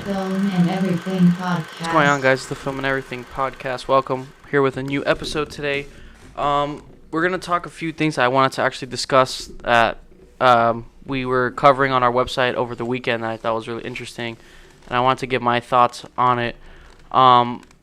Film and Everything Podcast. What's going on, guys? The Film and Everything Podcast. Welcome here with a new episode today. We're going to talk a few things I wanted to actually discuss that we were covering on our website over the weekend that I thought was really interesting, and I wanted to give my thoughts on it.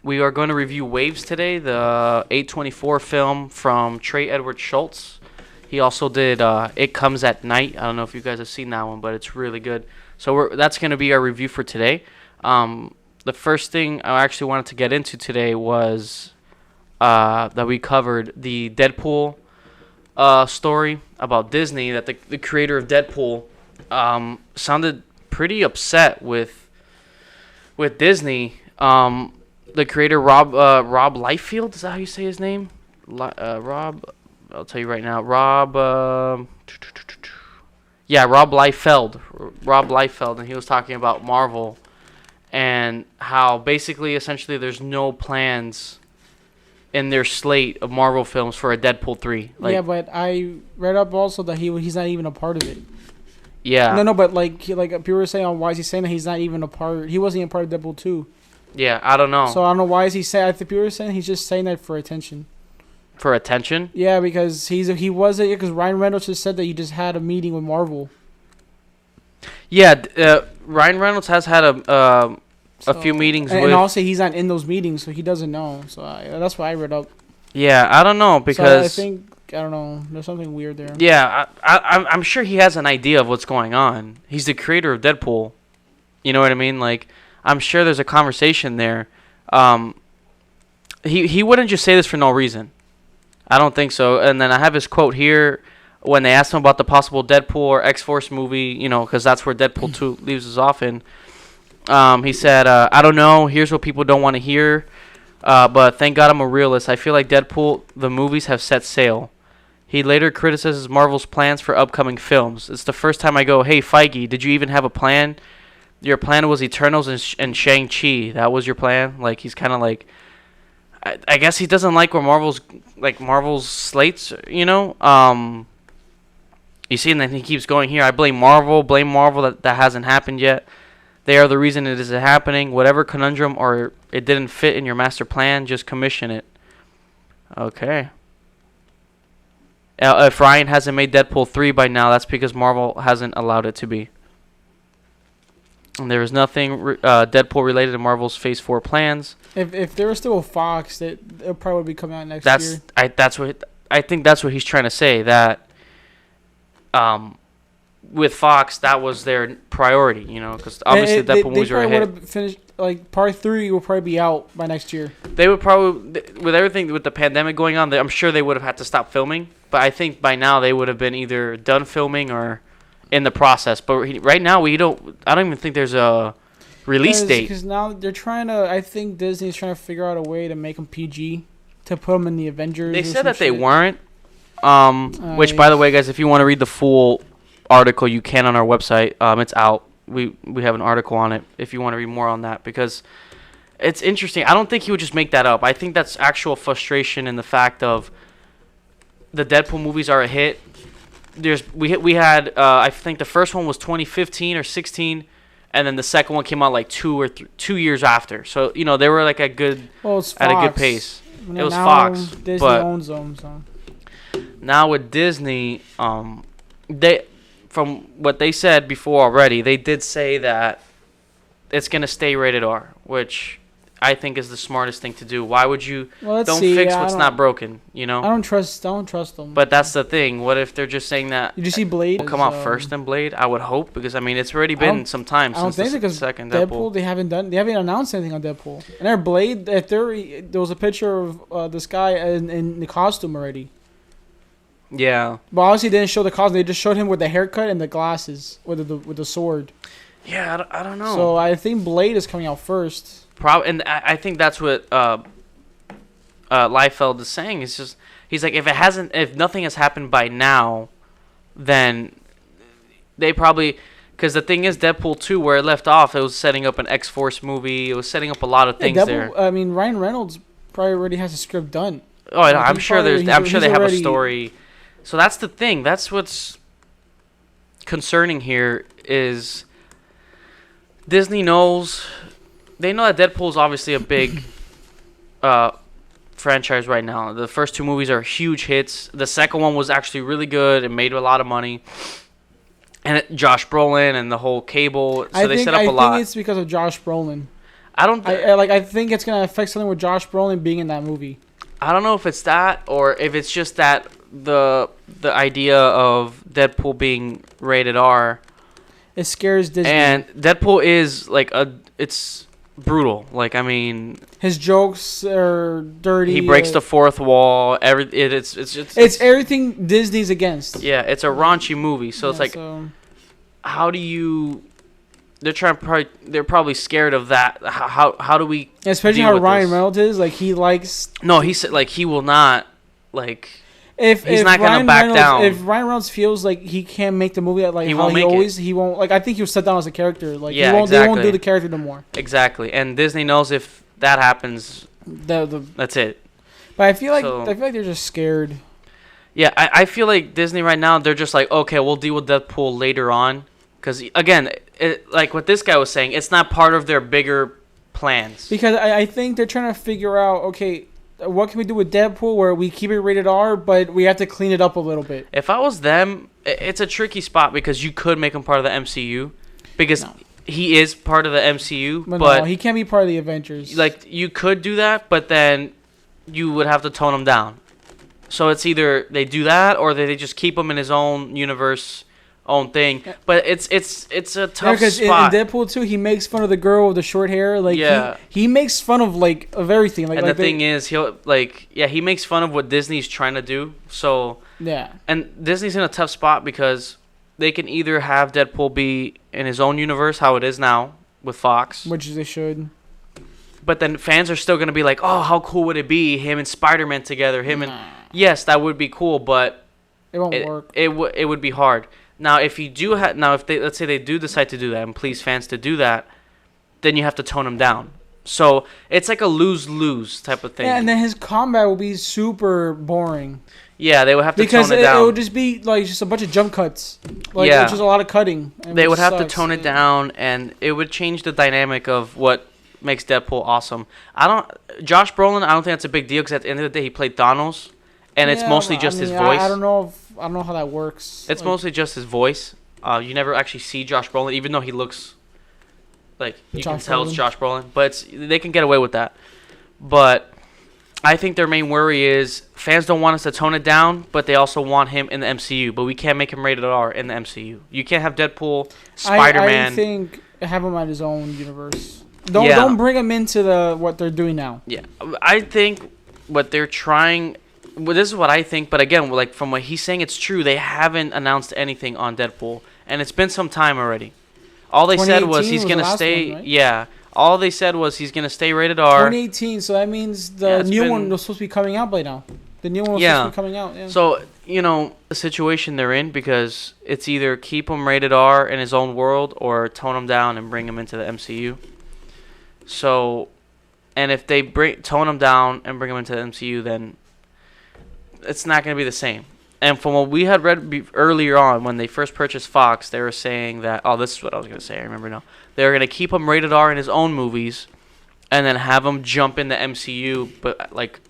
We are going to review Waves today, the A24 film from Trey Edward Schultz. He also did It Comes at Night. I don't know if you guys have seen that one, but it's really good. So that's going to be our review for today. The first thing I actually wanted to get into today was that we covered the Deadpool story about Disney, that the creator of Deadpool sounded pretty upset with Disney. The creator, Rob Liefeld, is that how you say his name? Rob, I'll tell you right now. Rob Liefeld, and he was talking about Marvel and how basically, essentially, there's no plans in their slate of Marvel films for a Deadpool 3. Yeah, but I read up also that he's not even a part of it. Yeah. No, but like people were saying, why is he saying that he's not even a part? He wasn't even part of Deadpool 2. Yeah, I don't know. So I don't know why is he saying. I think people were saying he's just saying that for attention. For attention? Yeah, because he wasn't. Because Ryan Reynolds just said that he just had a meeting with Marvel. Yeah, Ryan Reynolds has had a few meetings with. And also he's not in those meetings, so he doesn't know. So that's why I read up. Yeah, I don't know because. So I don't know. There's something weird there. Yeah, I'm sure he has an idea of what's going on. He's the creator of Deadpool. You know what I mean? Like, I'm sure there's a conversation there. He wouldn't just say this for no reason. I don't think so. And then I have his quote here when they asked him about the possible Deadpool or X-Force movie, you know, because that's where Deadpool 2 leaves us off in. He said, I don't know. Here's what people don't want to hear. But thank God I'm a realist. I feel like Deadpool, the movies have set sail. He later criticizes Marvel's plans for upcoming films. It's the first time I go, hey, Feige, did you even have a plan? Your plan was Eternals and Shang-Chi. That was your plan? Like, he's kind of like... I guess he doesn't like where Marvel's slates, you know? You see, and then he keeps going here. I blame Marvel that hasn't happened yet. They are the reason it isn't happening. Whatever conundrum or it didn't fit in your master plan, just commission it. Okay. If Ryan hasn't made Deadpool 3 by now, that's because Marvel hasn't allowed it to be. And there is nothing Deadpool related to Marvel's Phase 4 plans. If there was still a Fox, it probably would be coming out next year. I think that's what he's trying to say. That with Fox, that was their priority. You know, because obviously Deadpool movies are a hit. They probably would have finished. Like Part 3 will probably be out by next year. They would probably, with everything with the pandemic going on, I'm sure they would have had to stop filming. But I think by now they would have been either done filming or in the process. But right now I don't even think there's a release date. Because now they're trying to. I think Disney's trying to figure out a way to make them PG, to put them in the Avengers. They said that they weren't. Which, by the way, guys, if you want to read the full article, you can on our website. It's out. We have an article on it if you want to read more on that, because it's interesting. I don't think he would just make that up. I think that's actual frustration in the fact of the Deadpool movies are a hit. We had I think the first one was 2015 or 16, and then the second one came out like 2 years after. So you know they were like at a good pace. It was Fox. Disney owns them. So. Now with Disney, they, from what they said before already, they did say that it's gonna stay rated R, which I think is the smartest thing to do. Why would you fix what's not broken? You know. I don't trust them. But that's the thing. What if they're just saying that? Did you see Blade? Will come out first than Blade? I would hope, because I mean it's already been some time since the second Deadpool. They haven't announced anything on Deadpool. And their Blade, there was a picture of this guy in the costume already. Yeah. But obviously they didn't show the costume. They just showed him with the haircut and the glasses with the sword. Yeah, I don't know. So I think Blade is coming out first. And I think that's what Liefeld is saying. It's just he's like, if nothing has happened by now, then they probably, because the thing is, Deadpool 2, where it left off, it was setting up an X-Force movie. It was setting up a lot of things there. I mean, Ryan Reynolds probably already has a script done. Oh, I'm sure they have a story. So that's the thing. That's what's concerning here is Disney knows. They know that Deadpool is obviously a big franchise right now. The first two movies are huge hits. The second one was actually really good and made a lot of money. And Josh Brolin and the whole Cable. So they set up a lot. I think it's because of Josh Brolin. I think it's gonna affect something with Josh Brolin being in that movie. I don't know if it's that or if it's just that the idea of Deadpool being rated R. It scares Disney. And Deadpool is it's brutal. Like, I mean, his jokes are dirty. He breaks the fourth wall. It's everything Disney's against. Yeah, it's a raunchy movie. So it's like, how do you? They're probably scared of that. How do we? Especially how Ryan Reynolds is. Like, he likes. No, he said like he will not like. He's not gonna back down. If Ryan Reynolds feels like he can't make the movie like he won't. Like, I think he'll sit down as a character. Like, yeah, they won't do the character no more. Exactly, and Disney knows if that happens, that's it. But I feel like they're just scared. Yeah, I feel like Disney right now, they're just like, okay, we'll deal with Deadpool later on, because again, like what this guy was saying, it's not part of their bigger plans. Because I think they're trying to figure out, okay, what can we do with Deadpool where we keep it rated R, but we have to clean it up a little bit? If I was them, it's a tricky spot because you could make him part of the MCU, because he is part of the MCU, but no, he can't be part of the Avengers. Like, you could do that, but then you would have to tone him down. So it's either they do that or they just keep him in his own universe, own thing. But it's a tough spot. Because in Deadpool 2, he makes fun of the girl with the short hair. Like, he makes fun of of everything. Like, and the thing is, he makes fun of what Disney's trying to do. So yeah, and Disney's in a tough spot because they can either have Deadpool be in his own universe, how it is now with Fox, which they should. But then fans are still gonna be like, oh, how cool would it be him and Spider-Man together? Yes, that would be cool, but it won't work. It would be hard. Now, if you do let's say they do decide to do that and please fans to do that, then you have to tone him down. So it's like a lose-lose type of thing. Yeah, and then his combat will be super boring. Yeah, they would have to tone it down. Because it would just be like just a bunch of jump cuts. Just a lot of cutting. They would have to tone it down, and it would change the dynamic of what makes Deadpool awesome. Josh Brolin, I don't think that's a big deal because at the end of the day, he played Thanos, and it's mostly just his voice. I don't know how that works. It's mostly just his voice. You never actually see Josh Brolin, even though he looks like you can tell it's Josh Brolin. But they can get away with that. But I think their main worry is fans don't want us to tone it down, but they also want him in the MCU. But we can't make him rated R in the MCU. You can't have Deadpool, Spider-Man. I think have him at his own universe. Don't bring him into what they're doing now. Yeah, I think what they're trying. Well, this is what I think, but again, like from what he's saying, it's true. They haven't announced anything on Deadpool, and it's been some time already. All they said was he's gonna stay. One, right? Yeah, all they said was he's gonna stay rated R. 2018, so that means the new one was supposed to be coming out by now. The new one was supposed to be coming out. Yeah. So the situation they're in, because it's either keep him rated R in his own world or tone him down and bring him into the MCU. So, and if they tone him down and bring him into the MCU, then it's not going to be the same. And from what we had read earlier on, when they first purchased Fox, they were saying that, this is what I was going to say, I remember now. They were going to keep him rated R in his own movies and then have him jump in the MCU, but like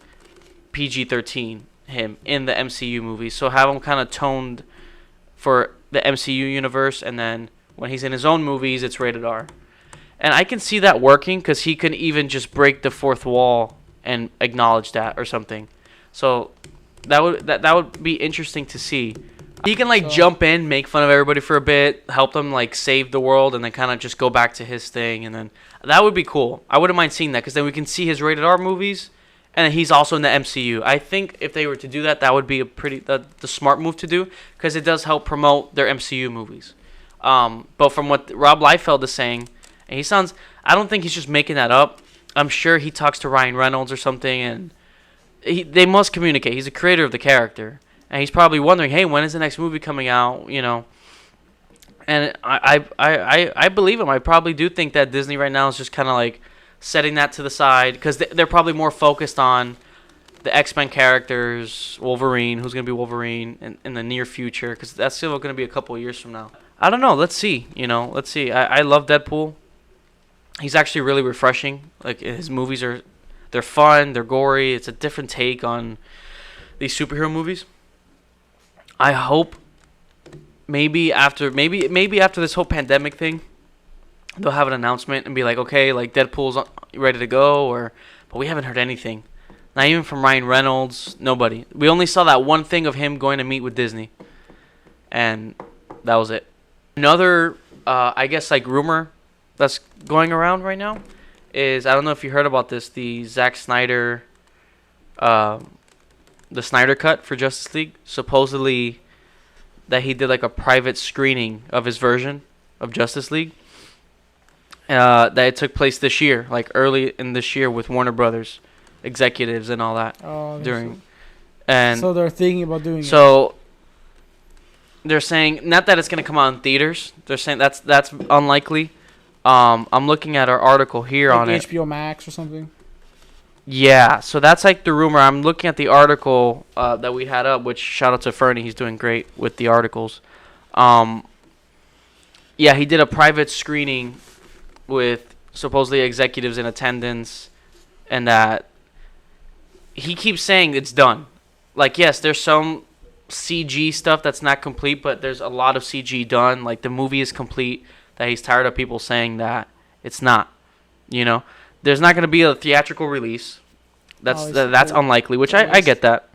PG-13 him in the MCU movies. So have him kind of toned for the MCU universe, and then when he's in his own movies, it's rated R. And I can see that working because he can even just break the fourth wall and acknowledge that or something. So that would be interesting to see. He can jump in, make fun of everybody for a bit, help them save the world, and then kind of just go back to his thing. And then that would be cool. I wouldn't mind seeing that because then we can see his rated R movies, and then he's also in the MCU. I think if they were to do that, that would be a the smart move to do because it does help promote their MCU movies. But from what Rob Liefeld is saying. And I don't think he's just making that up. I'm sure he talks to Ryan Reynolds or something, and they must communicate. He's a creator of the character, and he's probably wondering, hey, when is the next movie coming out? And I believe him. I probably do think that Disney right now is just kind of setting that to the side because they're probably more focused on the X-Men characters, Wolverine, who's going to be Wolverine in the near future, because that's still going to be a couple of years from now. I don't know. Let's see. Let's see. I love Deadpool. he's actually really refreshing. Like his movies they're fun, they're gory. It's a different take on these superhero movies. I hope maybe after this whole pandemic thing, they'll have an announcement and be like, okay, like Deadpool's ready to go, but we haven't heard anything. Not even from Ryan Reynolds, nobody. We only saw that one thing of him going to meet with Disney, and that was it. Another, I guess, like rumor that's going around right now is, I don't know if you heard about this, the Zack Snyder, the Snyder Cut for Justice League. Supposedly that he did like a private screening of his version of Justice League. That it took place this year, like early in this year, with Warner Brothers executives and all that. So they're thinking about doing it. So they're saying, not that it's gonna come out in theaters. They're saying that's unlikely. I'm looking at our article here like on HBO Max or something. Yeah, so that's like the rumor. I'm looking at the article that we had up, which shout out to Fernie. He's doing great with the articles. Yeah, he did a private screening with supposedly executives in attendance, and that he keeps saying it's done. Like, yes, there's some CG stuff that's not complete, but there's a lot of CG done. Like, the movie is complete, that he's tired of people saying that it's not, you know? There's not going to be a theatrical release. That's unlikely, which I get that.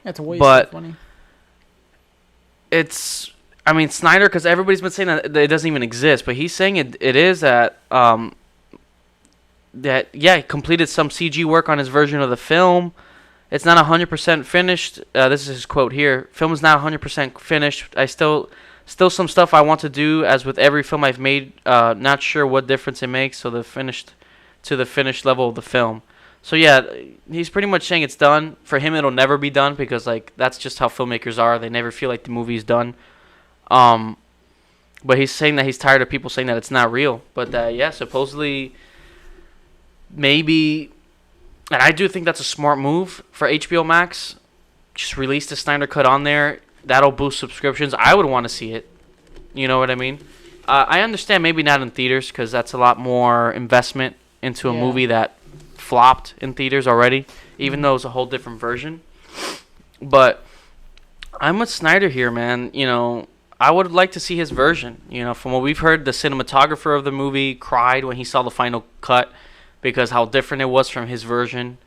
That's a waste of money. It's, I mean, Snyder, because everybody's been saying that it doesn't even exist, but he's saying it is that, he completed some CG work on his version of the film. It's not 100% finished. This is his quote here. Film is not 100% finished. I still some stuff I want to do, as with every film I've made. Not sure what difference it makes. So the finished level of the film. So yeah, he's pretty much saying it's done. For him, it'll never be done, because like that's just how filmmakers are. They never feel like the movie is done. But he's saying that he's tired of people saying that it's not real. But yeah, supposedly, maybe, and I do think that's a smart move for HBO Max. Just release the Snyder Cut on there. That'll boost subscriptions. I would want to see it. You know what I mean? I understand maybe not in theaters, because that's a lot more investment into a movie that flopped in theaters already, even though it's a whole different version. But I'm with Snyder here, man. You know, I would like to see his version. You know, from what we've heard, the cinematographer of the movie cried when he saw the final cut, because how different it was from his version,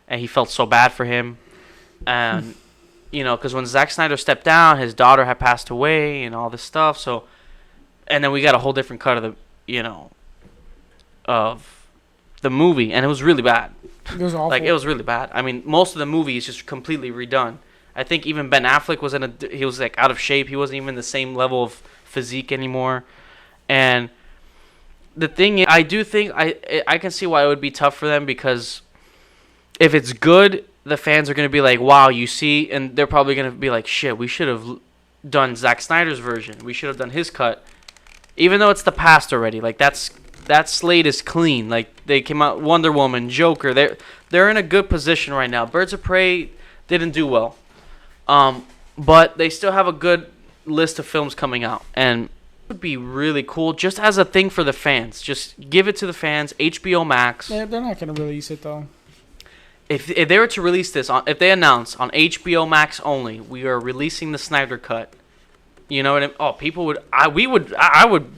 and he felt so bad for him. And you know, because when Zack Snyder stepped down, his daughter had passed away and all this stuff. So, and then we got a whole different cut of the, you know, of the movie, and it was really bad. It was awful. Like, it was really bad. I mean, most of the movie is just completely redone. I think even Ben Affleck was he was like out of shape. He wasn't even the same level of physique anymore. And the thing is, I do think I can see why it would be tough for them, because if it's good, the fans are going to be like, wow, you see, and they're probably going to be like, shit, we should have done Zack Snyder's version. We should have done his cut. Even though it's the past already. Like, that slate is clean. Like, they came out, Wonder Woman, Joker. They're in a good position right now. Birds of Prey didn't do well. But they still have a good list of films coming out. And it would be really cool, just as a thing for the fans. Just give it to the fans. HBO Max. Yeah, they're not going to release it, though. If they were to release this, if they announce on HBO Max only, we are releasing the Snyder Cut, you know what I mean? Oh, people would, I would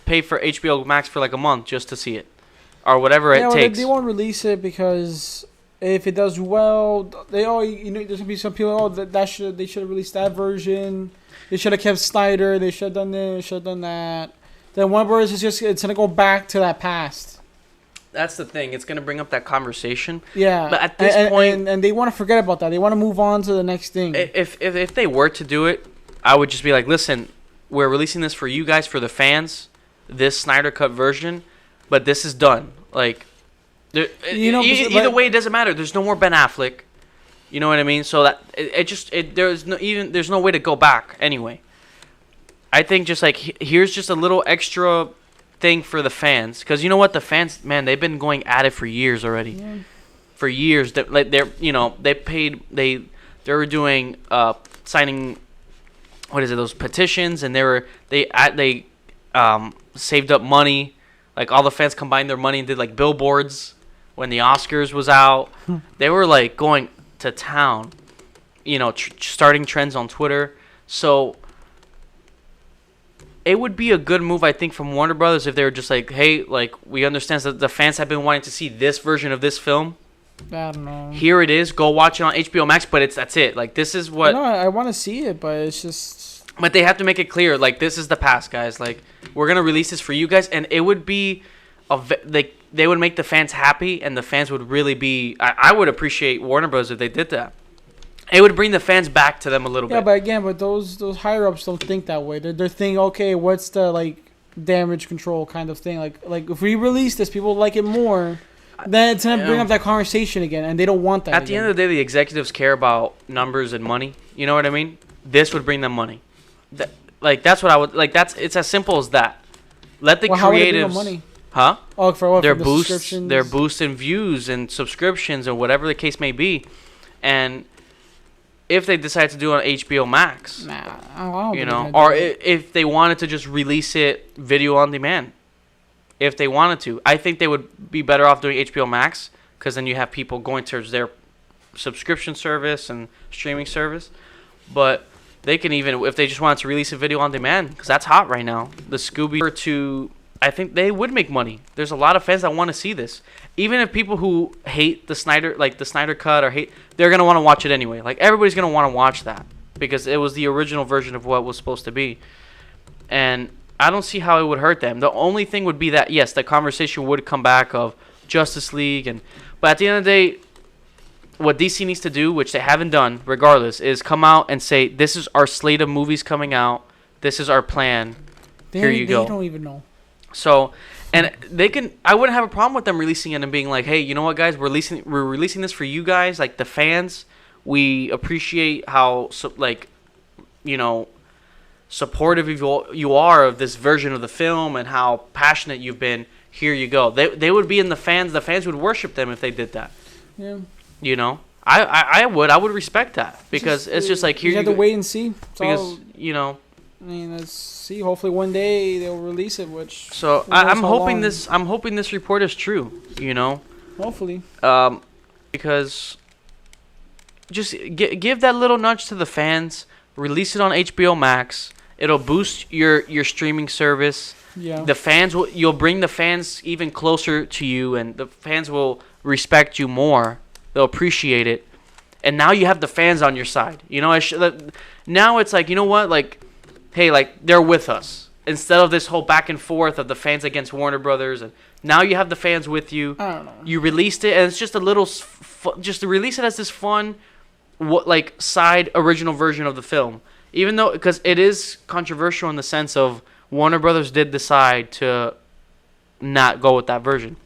pay for HBO Max for like a month just to see it, or whatever it takes. They won't release it because if it does well, there's gonna be some people. They should have released that version. They should have kept Snyder. They should have done this. Should have done that. Then Warner Bros. It's gonna go back to that past. That's the thing. It's going to bring up that conversation. Yeah. But at this point... And they want to forget about that. They want to move on to the next thing. If they were to do it, I would just be like, listen, we're releasing this for you guys, for the fans, this Snyder Cut version, but this is done. Like, either way, it doesn't matter. There's no more Ben Affleck. You know what I mean? So that there's no way to go back anyway. I think just like, here's just a little extra thing for the fans, because you know what, the fans, man, they've been going at it for years already. Yeah. For years, that like they were doing signing, what is it, those petitions, and they saved up money Like all the fans combined their money and did like billboards when the Oscars was out. They were like going to town, starting trends on Twitter. So it would be a good move, I think, from Warner Brothers if they were just like, hey, like we understand that the fans have been wanting to see this version of this film. I don't know. Here it is. Go watch it on HBO Max. But that's it. Like this is what. No, I want to see it, but it's just. But they have to make it clear, like this is the past, guys. Like we're gonna release this for you guys, and it would be, they would make the fans happy, and the fans would really be. I would appreciate Warner Bros. If they did that. It would bring the fans back to them a little bit. Yeah, but again, those higher ups don't think that way. They're thinking, okay, what's the like damage control kind of thing? Like if we release this, people like it more. Then it's gonna bring up that conversation again, and they don't want that. At the end of the day, the executives care about numbers and money. You know what I mean? This would bring them money. That's what I would like. It's as simple as that. Let the creatives. How would it bring them money? Huh? Oh, for what? Their for the boosts, their boosts in views and subscriptions and whatever the case may be, and if they decide to do it on HBO Max, or if they wanted to just release it video on demand. If they wanted to, I think they would be better off doing HBO Max because then you have people going towards their subscription service and streaming service. But they can even, if they just wanted to release a video on demand, because that's hot right now. The Scooby I think they would make money. There's a lot of fans that want to see this. Even if people who hate the Snyder Cut they're gonna want to watch it anyway. Like everybody's gonna want to watch that because it was the original version of what was supposed to be, and I don't see how it would hurt them. The only thing would be that yes, the conversation would come back of Justice League, but at the end of the day, what DC needs to do, which they haven't done, regardless, is come out and say this is our slate of movies coming out. This is our plan. Here you go. They don't even know. So, and they can. I wouldn't have a problem with them releasing it and being like, "Hey, you know what, guys? We're releasing this for you guys, like the fans. We appreciate how supportive you are of this version of the film and how passionate you've been. Here you go." They would be in the fans. The fans would worship them if they did that. Yeah. I would respect that because it's just like here you have to wait and see. I mean, let's see. Hopefully, one day they'll release it. I'm hoping this report is true. Hopefully. Because just give that little nudge to the fans. Release it on HBO Max. It'll boost your streaming service. Yeah. You'll bring the fans even closer to you, and the fans will respect you more. They'll appreciate it, and now you have the fans on your side. Now it's like, you know what, like. Hey, like, they're with us. Instead of this whole back and forth of the fans against Warner Brothers. And now you have the fans with you. I don't know. You released it, and it's just a little... just to release it as this fun, side original version of the film. Even though... Because it is controversial in the sense of Warner Brothers did decide to not go with that version.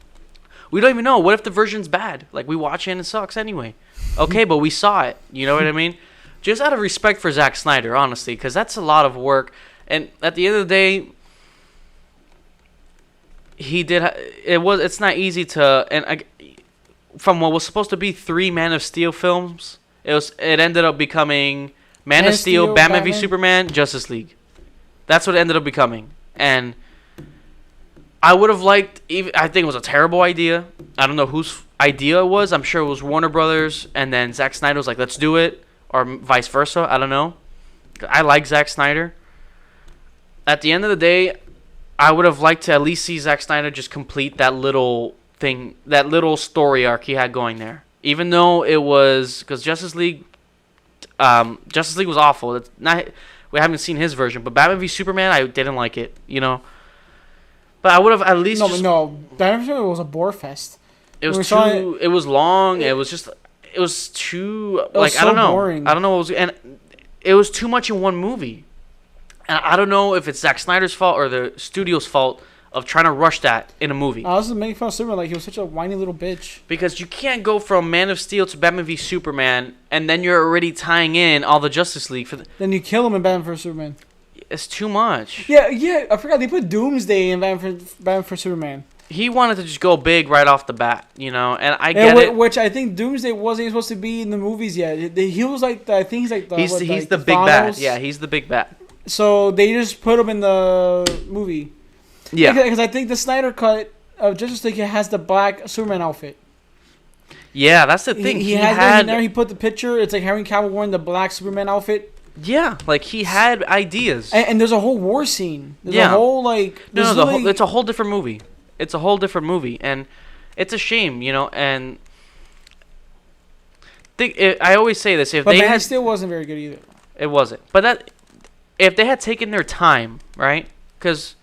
We don't even know. What if the version's bad? Like, we watch it and it sucks anyway. Okay, but we saw it. You know what I mean? Just out of respect for Zack Snyder, honestly, because that's a lot of work. And at the end of the day, it's not easy to... And from what was supposed to be 3 Man of Steel films, it ended up becoming Man of Steel, Batman v Superman, Justice League. That's what it ended up becoming. And I would have liked... I think it was a terrible idea. I don't know whose idea it was. I'm sure it was Warner Brothers, and then Zack Snyder was like, let's do it. Or vice versa. I don't know. I like Zack Snyder. At the end of the day, I would have liked to at least see Zack Snyder just complete that little thing, that little story arc he had going there. Even though it was... Because Justice League was awful. We haven't seen his version. But Batman v Superman, I didn't like it. But I would have at least... No. Batman v Superman was a bore fest. It was too... It was long. It was just... It was too I don't know. Boring. I don't know what was, and it was too much in one movie. And I don't know if it's Zack Snyder's fault or the studio's fault of trying to rush that in a movie. I was making fun of Superman like he was such a whiny little bitch. Because you can't go from Man of Steel to Batman v Superman and then you're already tying in all the Justice League Then you kill him in Batman v Superman. It's too much. Yeah. I forgot they put Doomsday in Batman v Superman. He wanted to just go big right off the bat, and I get it. Which I think Doomsday wasn't even supposed to be in the movies yet. He was like, I think he's like the... He's the big bad. Yeah, he's the big bad. So they just put him in the movie. Yeah. Because I think the Snyder Cut of Justice League has the black Superman outfit. Yeah, that's the thing. He put the picture. It's like Henry Cavill wearing the black Superman outfit. Yeah, like he had ideas. And there's a whole war scene. There's a whole like. It's a whole different movie. It's a whole different movie, and it's a shame, and. I always say this: but it still wasn't very good either. It wasn't, but if they had taken their time, right? Because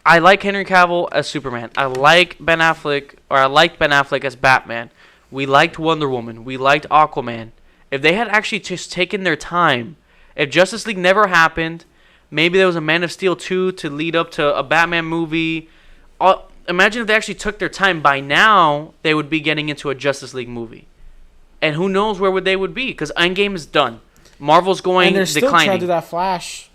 I like Henry Cavill as Superman. I liked Ben Affleck as Batman. We liked Wonder Woman. We liked Aquaman. If they had actually just taken their time, if Justice League never happened, maybe there was a Man of Steel 2 to lead up to a Batman movie. Imagine if they actually took their time. By now, they would be getting into a Justice League movie. And who knows where they would be, because Endgame is done. Marvel's going declining. And they're still trying to do that Flash.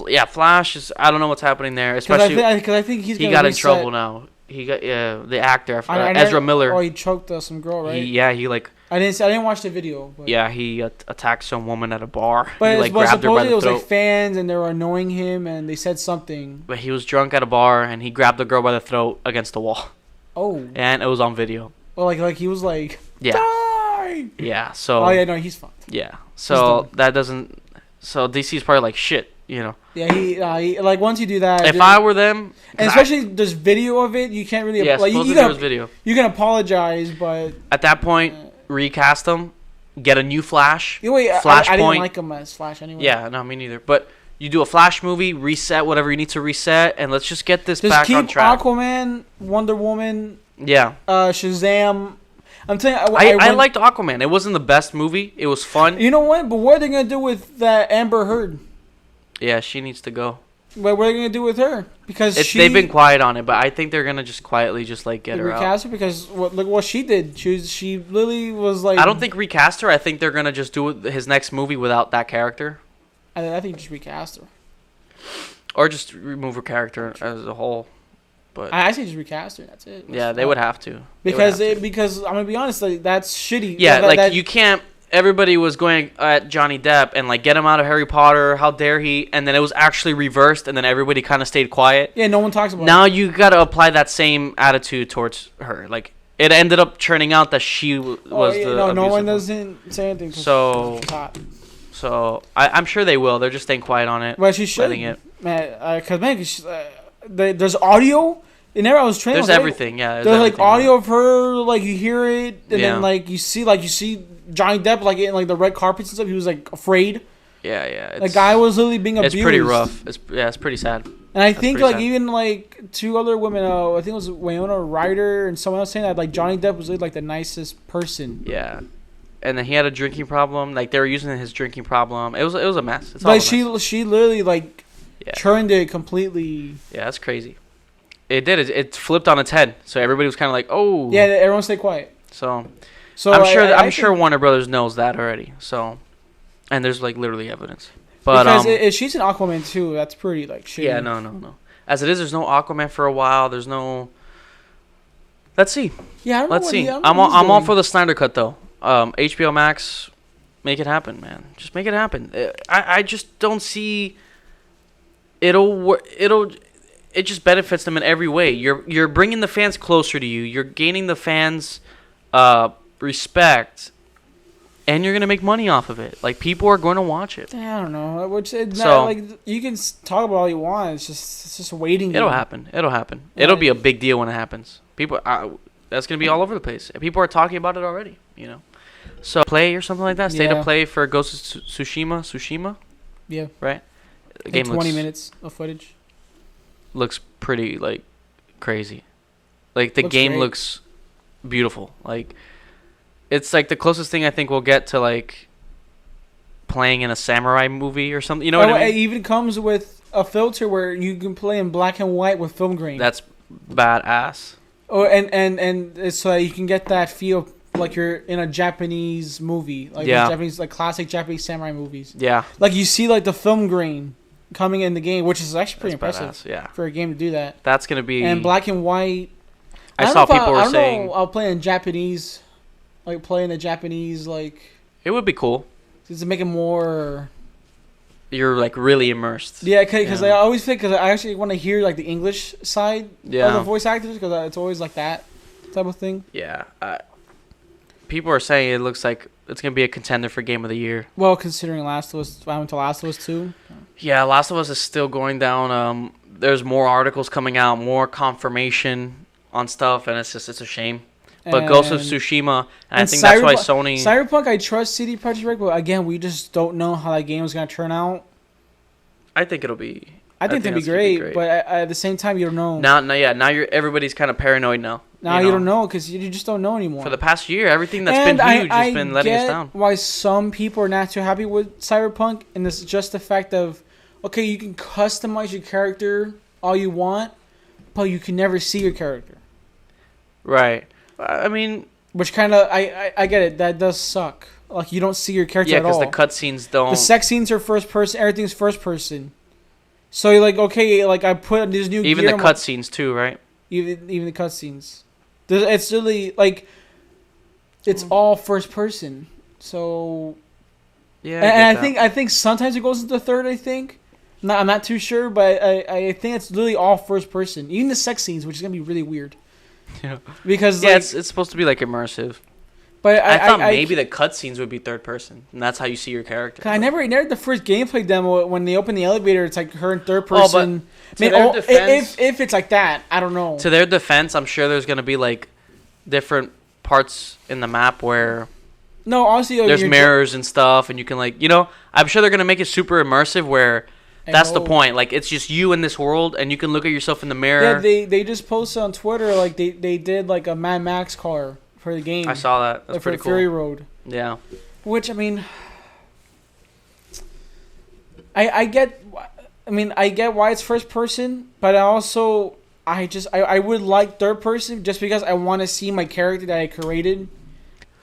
Yeah, Flash is. I don't know what's happening there. Especially because I think he got in trouble now. He got the actor Ezra Miller. Oh, he choked some girl, right? He like. I didn't watch the video. But. Yeah, he attacked some woman at a bar. But he grabbed her by the throat. It was like fans, and they were annoying him, and they said something. But he was drunk at a bar, and he grabbed the girl by the throat against the wall. Oh. And it was on video. Well, like he was like. Yeah. Die! Yeah. So. Oh yeah, no, he's fucked. Yeah. So that doesn't. So DC's probably like shit. Yeah, he like once you do that. If I were them, and especially there's video of it, you can't really. Yeah, like, supposedly there was video. You can apologize, but at that point, recast them, get a new Flash. Flashpoint. I didn't like him as Flash anyway. Yeah, no, me neither. But you do a Flash movie, reset whatever you need to reset, and let's just get this back on track. Aquaman, Wonder Woman. Yeah. Shazam. I'm telling you, I liked Aquaman. It wasn't the best movie. It was fun. You know what? But what are they gonna do with that Amber Heard? Yeah, she needs to go. What are they gonna do with her? Because they've been quiet on it, but I think they're gonna just quietly just like get her out. Recast her because look what she did. She literally was like. I don't think recast her. I think they're gonna just do his next movie without that character. I think just recast her. Or just remove her character as a whole. But I say just recast her. That's it. They would have to. Because I'm gonna be honest, like that's shitty. Yeah, you can't. Everybody was going at Johnny Depp and like get him out of Harry Potter. How dare he? And then it was actually reversed, and then everybody kind of stayed quiet. Yeah, no one talks about. Now you got to apply that same attitude towards her. Like it ended up turning out that she was the. No one doesn't say anything. So I'm sure they will. They're just staying quiet on it. Well, she should. Because there's audio. In there, I was training. There's everything. Yeah. There's like audio of her, like you hear it, and then like you see Johnny Depp like in like the red carpets and stuff. He was like afraid. Yeah. The guy was literally being abused. It's pretty rough. It's pretty sad. And I think like sad. Even like two other women, I think it was Winona Ryder and someone else saying that like Johnny Depp was like the nicest person. Yeah. And then he had a drinking problem. Like they were using his drinking problem. It was a mess. It's like she literally like turned it completely. Yeah, that's crazy. It did. It flipped on its head. So everybody was kind of like, "Oh." Yeah, everyone stay quiet. So I'm sure Warner Brothers knows that already. So, and there's like literally evidence. But because if she's an Aquaman too, that's pretty like shitty. Yeah, no. As it is, there's no Aquaman for a while. There's no. Let's see. Yeah, I don't know. Let's see. I'm all for the Snyder Cut though. HBO Max, make it happen, man. Just make it happen. I just don't see. It just benefits them in every way. You're bringing the fans closer to you. You're gaining the fans respect, and you're gonna make money off of it. Like people are going to watch it. I don't know. Like you can talk about all you want. It's just a waiting game. It'll happen. It'll be a big deal when it happens. People, that's gonna be all over the place. People are talking about it already. So play or something like that. State of play for Ghost of Tsushima. Yeah. Right. The game 20 minutes of footage. Looks pretty like crazy. Like the game looks beautiful. Like it's like the closest thing I think we'll get to like playing in a samurai movie or something. You know what I mean? It even comes with a filter where you can play in black and white with film grain. That's badass. Oh, and it's so you can get that feel like you're in a Japanese movie, like Japanese like classic Japanese samurai movies. Yeah. Like you see like the film grain coming in the game, which is actually pretty impressive. Badass, for a game to do that. That's gonna be and black and white. I saw people were saying I'll play in Japanese, like playing the Japanese like. It would be cool. Just to make it more. you're like really immersed. Yeah, because I always think I actually want to hear like the English side of the voice actors because it's always like that type of thing. Yeah. People are saying it looks like it's gonna be a contender for Game of the Year. Well, considering Last of Us, I went to Last of Us 2. Yeah, Last of Us is still going down. There's more articles coming out, more confirmation on stuff, and it's a shame. But Ghost of Tsushima, and I think that's why Sony... Cyberpunk, I trust CD Projekt Red, but again, we just don't know how that game is going to turn out. I think it'll be... I think it'll be great, but at the same time, you don't know. Now everybody's kind of paranoid now. Now you don't know, because you just don't know anymore. For the past year, everything that's been huge has been letting us down. Why some people are not too happy with Cyberpunk, and it's just the fact of, okay, you can customize your character all you want, but you can never see your character. Right. I mean, which kind of I get it. That does suck. Like you don't see your character at all. Yeah, because the cutscenes don't. The sex scenes are first person. Everything's first person. So you're like, okay, like I put this new. Even the cutscenes too, right? Even the cutscenes. It's really like, it's all first person. So. Yeah. And I think sometimes it goes into third. I think. I'm not too sure, but I think it's literally all first person. Even the sex scenes, which is gonna be really weird. Yeah. Because it's supposed to be like immersive. But I thought maybe the cutscenes would be third person, and that's how you see your character. I never the first gameplay demo when they open the elevator, it's like her in third person. If it's like that, I don't know. To their defense, I'm sure there's gonna be like different parts in the map where honestly, there's mirrors and stuff, and you can I'm sure they're gonna make it super immersive where. That's the point. Like, it's just you in this world, and you can look at yourself in the mirror. Yeah, they just posted on Twitter, like, they did, like, a Mad Max car for the game. I saw that. That's pretty cool. For Fury Road. Yeah. Which, I mean... I get why it's first person, but I would like third person just because I want to see my character that I created.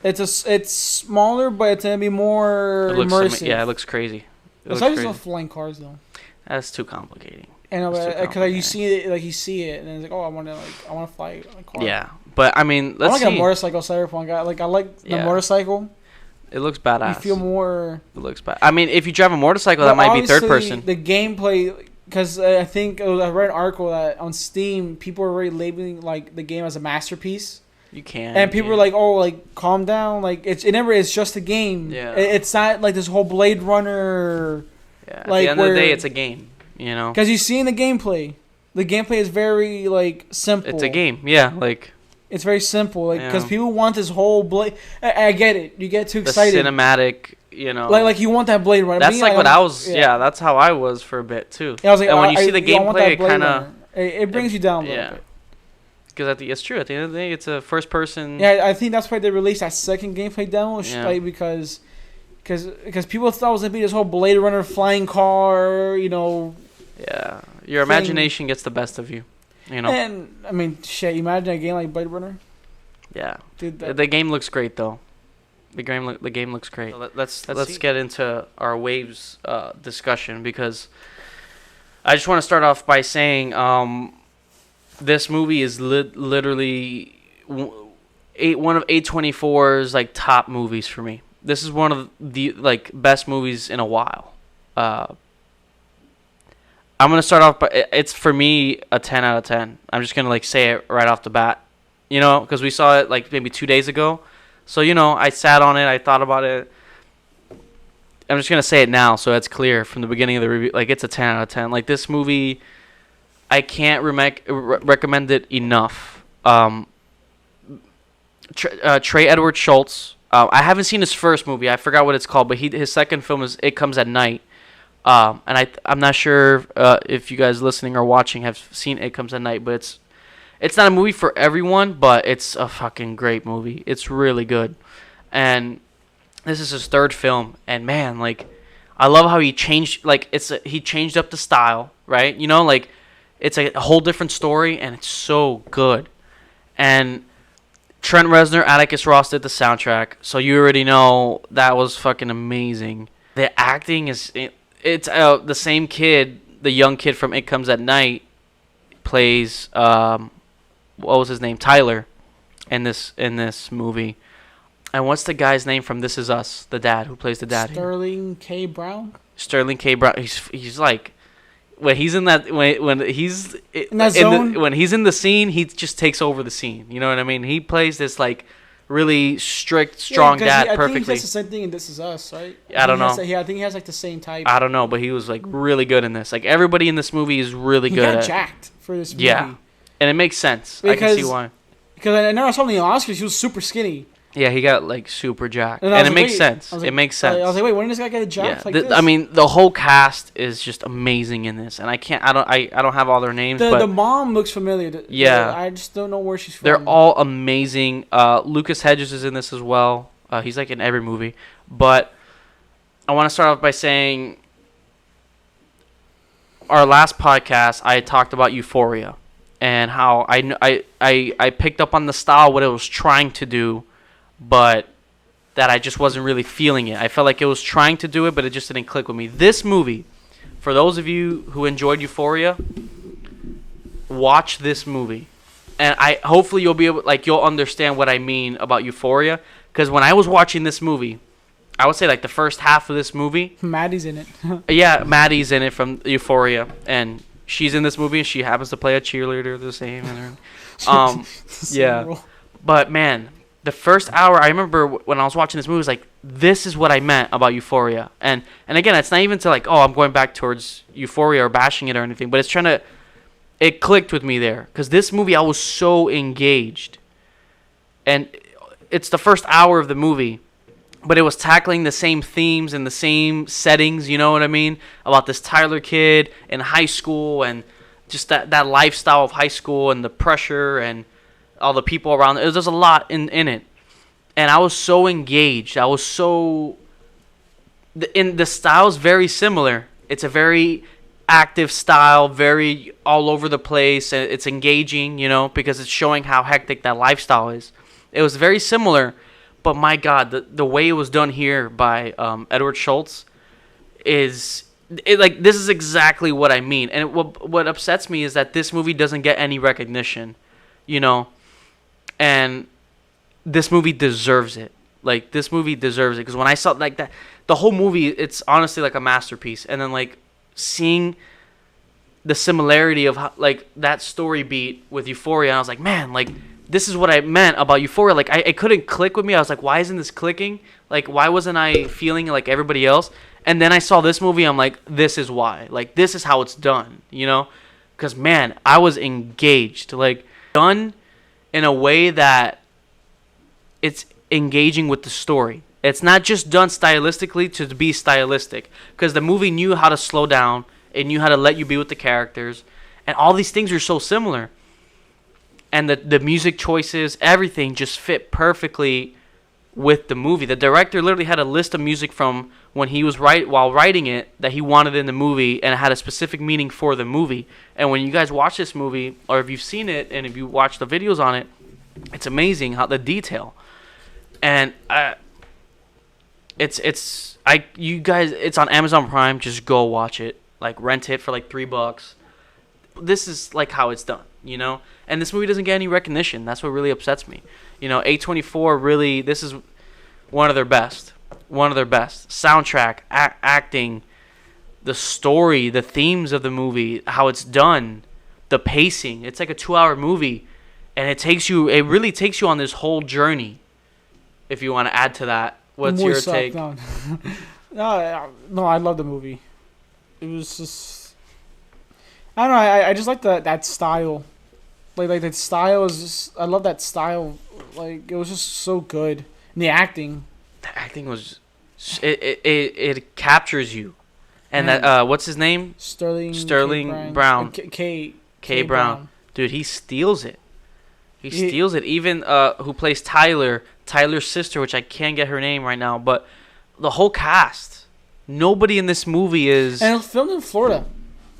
It's smaller, but it's going to be more immersive. Yeah, it looks crazy. Besides the flying cars, though. That's too complicating. And because you see it, and it's like, oh, I want to fly a car. Yeah, but I mean, let's see. I like a motorcycle Cyberpunk. I like the motorcycle. It looks badass. You feel more. It looks bad. I mean, if you drive a motorcycle, that might be third person. The gameplay, because I think I read an article that on Steam, people are already labeling like the game as a masterpiece. You can. And people are like, oh, like calm down. Like it's just a game. Yeah. It's not like this whole Blade Runner. Yeah. At the end of the day, it's a game. You know. Because you see in the gameplay is very like simple. It's a game. Yeah. Like. It's very simple. Like because people want this whole Blade. I get it. You get too excited. The cinematic. You know. Like you want that Blade Runner. That's like what I was. Yeah. That's how I was for a bit too. Yeah, I was like, and when you see the gameplay, it kind of. It brings you down a little bit. Because it's true. At the end of the day, it's a first person. Yeah, I think that's why they released that second gameplay demo. Like, because people thought it was gonna be this whole Blade Runner flying car, you know. Yeah, your imagination gets the best of you, you know. And I mean, shit, imagine a game like Blade Runner. Yeah, dude, the game looks great though. The game looks great. So let's get into our waves discussion because I just want to start off by saying this movie is literally one of A24's like top movies for me. This is one of the like best movies in a while. I'm gonna start off, but it's for me a 10 out of 10. I'm just gonna like say it right off the bat, you know, because we saw it like maybe 2 days ago. So you know, I sat on it, I thought about it. I'm just gonna say it now, so it's clear from the beginning of the review. Like it's a 10 out of 10. Like this movie. I can't recommend it enough. Trey Edward Schultz. I haven't seen his first movie. I forgot what it's called, but his second film is It Comes at Night. And I'm not sure if you guys listening or watching have seen It Comes at Night, but it's not a movie for everyone, but it's a fucking great movie. It's really good. And this is his third film, and man, like I love how he changed. Like he changed up the style, right? You know, like. It's a whole different story, and it's so good. And Trent Reznor, Atticus Ross did the soundtrack, so you already know that was fucking amazing. The acting is... It's the same kid, the young kid from It Comes at Night, plays... what was his name? Tyler in this movie. And what's the guy's name from This Is Us? The dad who plays the dad. Sterling K. Brown. Sterling K. Brown. He's like, when he's in that when he's In that zone? when he's in the scene, he just takes over the scene. You know what I mean? He plays this like really strict, strong dad I perfectly. think he has the same thing in This Is Us, right? I don't know. I think he has like the same type. I don't know, but he was like really good in this. Like everybody in this movie is really He good. got jacked for this movie. Yeah, and it makes sense. I can see why. Because I never saw him in the Oscars. He was super skinny. Yeah, he got like super jacked, And it makes sense. It makes sense. I was like, wait, when did this guy get jacked like this? I mean, the whole cast is just amazing in this, and I don't have all their names, but the mom looks familiar. Yeah. I just don't know where she's from. they're all amazing. Lucas Hedges is in this as well. He's like in every movie. But I want to start off by saying our last podcast, I talked about Euphoria and how I picked up on the style, what it was trying to do, but that I just wasn't really feeling it. I felt like it was trying to do it, but it just didn't click with me. This movie, for those of you who enjoyed Euphoria, watch this movie. And hopefully you'll understand what I mean about Euphoria. Because when I was watching this movie, I would say like the first half of this movie. Maddie's in it. Yeah, Maddie's in it from Euphoria. And she's in this movie and she happens to play a cheerleader the same. Yeah. But man, the first hour, I remember when I was watching this movie, it was like, this is what I meant about Euphoria. And again, it's not even to like, oh, I'm going back towards Euphoria or bashing it or anything, but it clicked with me there. Because this movie, I was so engaged. And it's the first hour of the movie, but it was tackling the same themes and the same settings, you know what I mean? About this Tyler kid in high school and just that lifestyle of high school and the pressure and all the people around. There's a lot in it. And I was so engaged. I was so... the style's very similar. It's a very active style, very all over the place. And it's engaging, you know, because it's showing how hectic that lifestyle is. It was very similar, but my God, the way it was done here by Edward Schultz this is exactly what I mean. And what upsets me is that this movie doesn't get any recognition, you know. And this movie deserves it. Like, this movie deserves it. Because when I saw, like, that, the whole movie, it's honestly like a masterpiece. And then, like, seeing the similarity of, how, like, that story beat with Euphoria, and I was like, man, like, this is what I meant about Euphoria. Like, it couldn't click with me. I was like, why isn't this clicking? Like, why wasn't I feeling like everybody else? And then I saw this movie, I'm like, this is why. Like, this is how it's done, you know? Because, man, I was engaged. Like, done in a way that it's engaging with the story. It's not just done stylistically to be stylistic, because the movie knew how to slow down. It knew how to let you be with the characters, and all these things are so similar. And the music choices, everything just fit perfectly with the movie. The director literally had a list of music from when he was while writing it that he wanted in the movie, and it had a specific meaning for the movie. And when you guys watch this movie, or if you've seen it and if you watch the videos on it, it's amazing how the detail. And it's on Amazon Prime. Just go watch it. Like, rent it for like $3. This is like how it's done, you know. And this movie doesn't get any recognition. That's what really upsets me. You know, A24 really, this is one of their best. One of their best. Soundtrack, acting, the story, the themes of the movie, how it's done, the pacing. It's like a 2-hour movie, and it really takes you on this whole journey. If you want to add to that, what's your take? No, I love the movie. It was just, I don't know. I just like that style. Like that style is just, I love that style. Like, it was just so good. And the acting. The acting was, it captures you. And that what's his name? Sterling Brown. K. Brown. Dude, he steals it. He steals it. Even who plays Tyler's sister, which I can't get her name right now, but the whole cast. Nobody in this movie is. And it was filmed in Florida.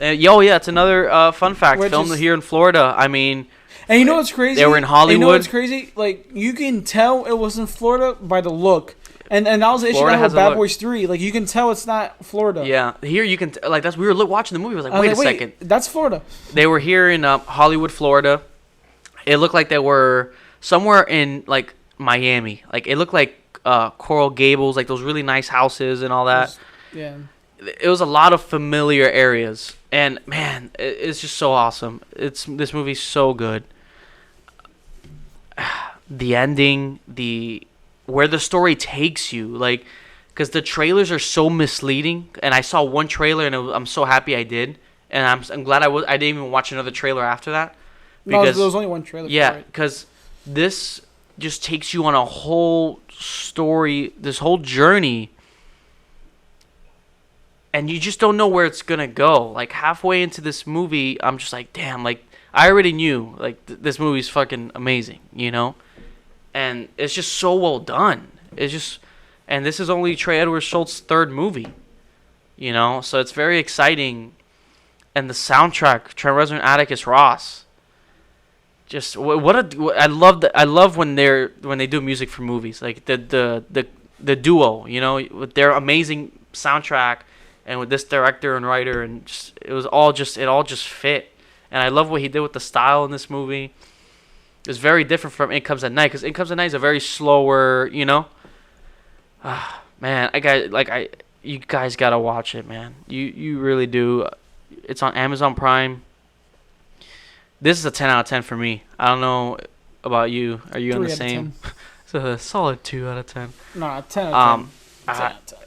Yeah, it's another fun fact. Filmed here in Florida. I mean. And you know what's crazy? They were in Hollywood. And you know what's crazy? Like, you can tell it was in Florida by the look. And that was the issue I had with Bad Boys 3. Like, you can tell it's not Florida. Yeah, here you can we were watching the movie. I was like, wait a second, that's Florida. They were here in Hollywood, Florida. It looked like they were somewhere in like Miami. Like it looked like Coral Gables, like those really nice houses and all that. Yeah. It was a lot of familiar areas, and man, it's just so awesome. This movie's so good. The ending, where the story takes you, like, because the trailers are so misleading. And I saw one trailer, and I'm so happy I did, and I'm glad I didn't even watch another trailer after that. Because no, there was only one trailer. Yeah, because this just takes you on a whole story, this whole journey, and you just don't know where it's gonna go. Like halfway into this movie, I'm just like, damn, like I already knew, like this movie's fucking amazing, you know, and it's just so well done. It's just, and this is only Trey Edward Schultz's third movie, you know, so it's very exciting, and the soundtrack, Trent Reznor and Atticus Ross. Just I love when they do music for movies, like the duo, you know, with their amazing soundtrack and with this director and writer, and just it all just fit. And I love what he did with the style in this movie. It's very different from It Comes at Night, because It Comes at Night is a very slower, you know. Man, you guys gotta watch it, man. You really do. It's on Amazon Prime. This is a 10 out of 10 for me. I don't know about you. Are you on the same? It's a solid 2 out of 10. Nah, 10 out of 10. 10 out of 10.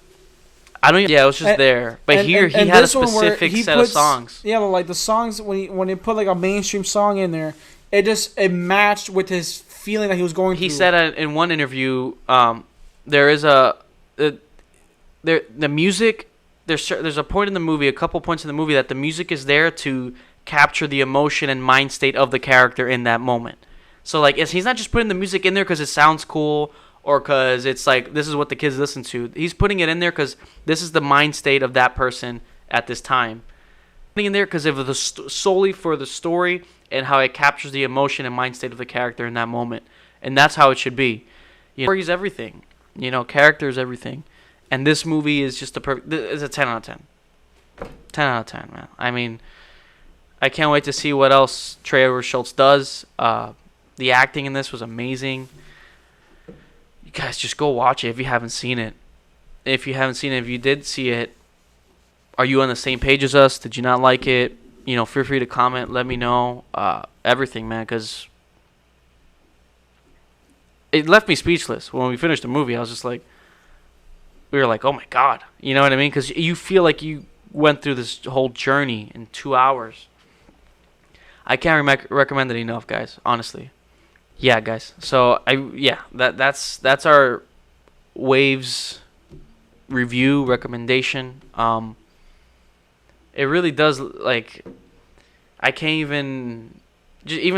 I don't. Yeah, it was just there. But he had a specific set of songs. Yeah, like the songs when he put like a mainstream song in there, it matched with his feeling that he was going through. He said in one interview, there is the music. There's a point in the movie, a couple points in the movie, that the music is there to capture the emotion and mind state of the character in that moment. So like, he's not just putting the music in there because it sounds cool or because it's like this is what the kids listen to. He's putting it in there because this is the mind state of that person at this time. Putting in there because of solely for the story and how it captures the emotion and mind state of the character in that moment, and that's how it should be. You know, story is everything. You know, character is everything, and this movie is just it's a 10 out of 10. 10 out of 10, man. I mean, I can't wait to see what else Trey Edward Schultz does. The acting in this was amazing. You guys just go watch it if you haven't seen it. If you did see it, are you on the same page as us? Did you not like it? You know, feel free to comment. Let me know. Everything, man, because it left me speechless. When we finished the movie, I was just like, we were like, oh my God. You know what I mean? Because you feel like you went through this whole journey in 2 hours. I can't recommend it enough, guys. Honestly, yeah, guys. So that's our Waves review recommendation. It really does, like, I can't even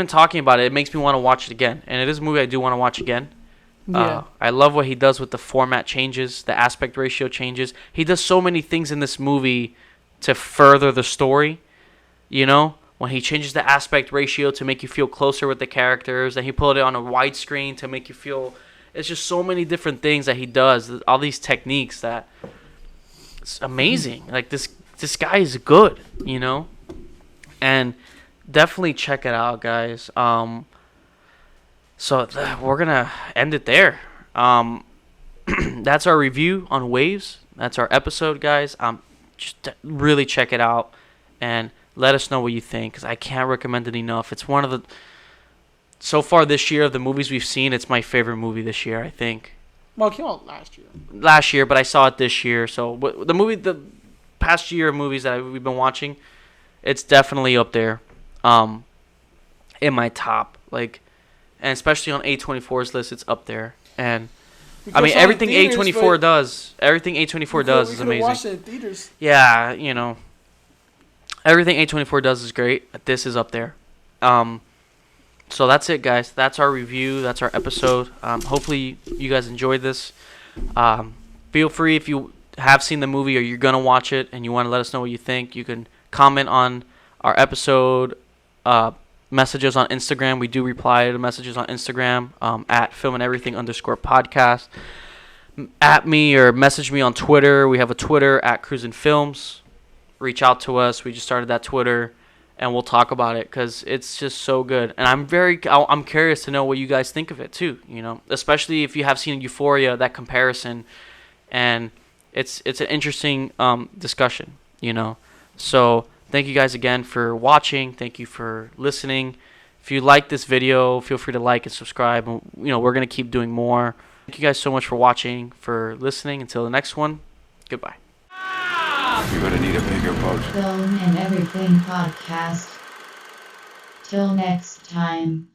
talking about it. It makes me want to watch it again, and it is a movie I do want to watch again. Yeah. I love what he does with the format changes, the aspect ratio changes. He does so many things in this movie to further the story, you know. When he changes the aspect ratio to make you feel closer with the characters, and he put it on a widescreen to make you feel... It's just so many different things that he does. All these techniques that... It's amazing. Like, this guy is good, you know? And definitely check it out, guys. So we're going to end it there. That's our review on Waves. That's our episode, guys. Just really check it out. And... let us know what you think, because I can't recommend it enough. It's one of the... So far this year, of the movies we've seen, it's my favorite movie this year, I think. Well, it came out last year. Last year, but I saw it this year. So the past year of movies that we've been watching, it's definitely up there in my top. Like, and especially on A24's list, it's up there. And... I mean, everything A24 does. Everything A24 does is amazing. Watched it in theaters. Yeah, you know... Everything A24 does is great. This is up there. So that's it, guys. That's our review. That's our episode. Hopefully you guys enjoyed this. Feel free, if you have seen the movie or you're going to watch it and you want to let us know what you think, you can comment on our episode, messages on Instagram. We do reply to messages on Instagram at Film&Everything_podcast. At me or message me on Twitter. We have a Twitter at Cruisin' Films. Reach out to us. We just started that Twitter. and we'll talk about it because it's just so good. And I'm curious to know what you guys think of it too. Especially if you have seen Euphoria, that comparison, and it's an interesting discussion. So thank you guys again for watching. Thank you for listening. If you like this video, feel free to like and subscribe. And, we're going to keep doing more. Thank you guys so much for watching, for listening. Until the next one, goodbye. You're gonna need a bigger boat. Film and Everything Podcast. Till next time.